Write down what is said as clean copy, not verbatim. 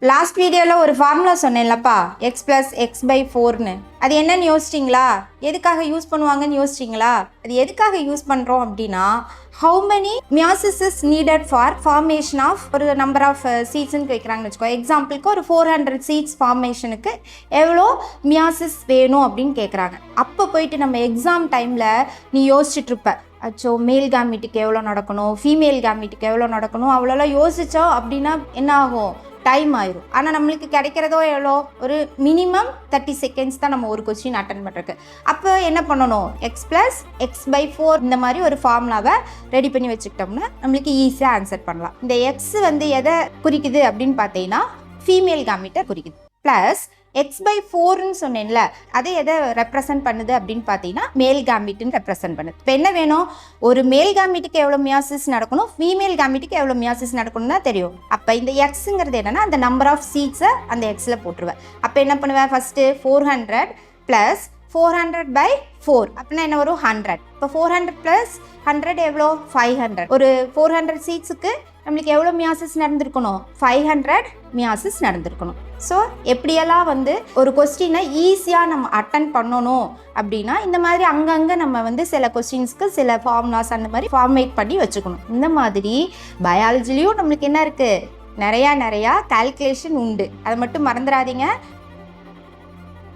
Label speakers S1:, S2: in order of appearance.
S1: Last வீடியோவில் ஒரு formula சொன்னேன்லப்பா எக்ஸ் ப்ளஸ் எக்ஸ் பை 4ன்னு. அது என்னன்னு யோசிச்சிங்களா? எதுக்காக யூஸ் பண்ணுவாங்கன்னு யோசிச்சிங்களா? அது எதுக்காக யூஸ் பண்ணுறோம் அப்படின்னா, how many meiosis is needed for formation of ஒரு நம்பர் ஆஃப் சீட்ஸ்ன்னு கேட்குறாங்கன்னு வச்சுக்கோ. எக்ஸாம்பிளுக்கு ஒரு 400 சீட்ஸ் ஃபார்மேஷனுக்கு எவ்வளோ மியாசிஸ் வேணும் அப்படின்னு கேட்குறாங்க. அப்போ போயிட்டு நம்ம எக்ஸாம் டைமில் நீ யோசிச்சுட்ருப்ப, அச்சோ மேல் கேமிட்டுக்கு எவ்வளோ நடக்கணும், ஃபீமேல் கேமிட்டுக்கு எவ்வளோ நடக்கணும், அவ்வளோலாம் யோசித்தோம் அப்படின்னா என்ன ஆகும்? டைம் ஆயிரும். ஆனால் நம்மளுக்கு கிடைக்கிறதோ எவ்வளோ, ஒரு மினிமம் 30 செகண்ட்ஸ் தான் நம்ம ஒரு கொஸ்டின் அட்டன் பண்ணுறதுக்கு. அப்போ என்ன பண்ணணும்? எக்ஸ் ப்ளஸ் எக்ஸ் பை 4 இந்த மாதிரி ஒரு ஃபார்முலாவை ரெடி பண்ணி வச்சுக்கிட்டோம்னா நம்மளுக்கு ஈஸியாக ஆன்சர் பண்ணலாம். இந்த எக்ஸ் எதை குறிக்குது அப்படின்னு பார்த்தீங்கன்னா ஃபீமேல் கேமிட்டை குறிக்குது. ப்ளஸ் எக்ஸ் பை 4ன்னு சொன்னேன்ல, அதை எதை ரெப்ரசன்ட் பண்ணுது அப்படின்னு பார்த்தீங்கன்னா மேல் கேமிட்டுன்னு ரெப்ரசன்ட் பண்ணுது. இப்போ என்ன வேணும்? ஒரு மேல் கேமிட்டுக்கு எவ்வளோ மியாசிஸ் நடக்கணும், ஃபீமேல் கேமிட்டுக்கு எவ்வளோ மியாசிஸ் நடக்கணும்னா தெரியும். அப்போ இந்த எக்ஸுங்கிறது என்னன்னா அந்த நம்பர் ஆஃப் சீட்ஸை அந்த எக்ஸில் போட்டுருவேன். அப்போ என்ன பண்ணுவேன்? ஃபஸ்ட்டு 400 ப்ளஸ் 400 by 4 அப்படின்னா என்ன வரும்? 100. இப்போ 400 ப்ளஸ் 100 எவ்வளோ? 500. ஒரு 400 சீட்ஸுக்கு நம்மளுக்கு எவ்வளோ மியாசிஸ் நடந்திருக்கணும்? 500 மியாசிஸ் நடந்திருக்கணும். ஸோ எப்படியெல்லாம் ஒரு கொஸ்டினை ஈஸியாக நம்ம அட்டன் பண்ணணும் அப்படின்னா இந்த மாதிரி அங்கங்கே நம்ம சில கொஸ்டின்ஸ்க்கு சில ஃபார்முலாஸ் அந்த மாதிரி ஃபார்மேட் பண்ணி வச்சுக்கணும். இந்த மாதிரி பயாலஜிலையும் நம்மளுக்கு என்ன இருக்குது? நிறையா கால்குலேஷன் உண்டு. அதை மட்டும் மறந்துடாதீங்க.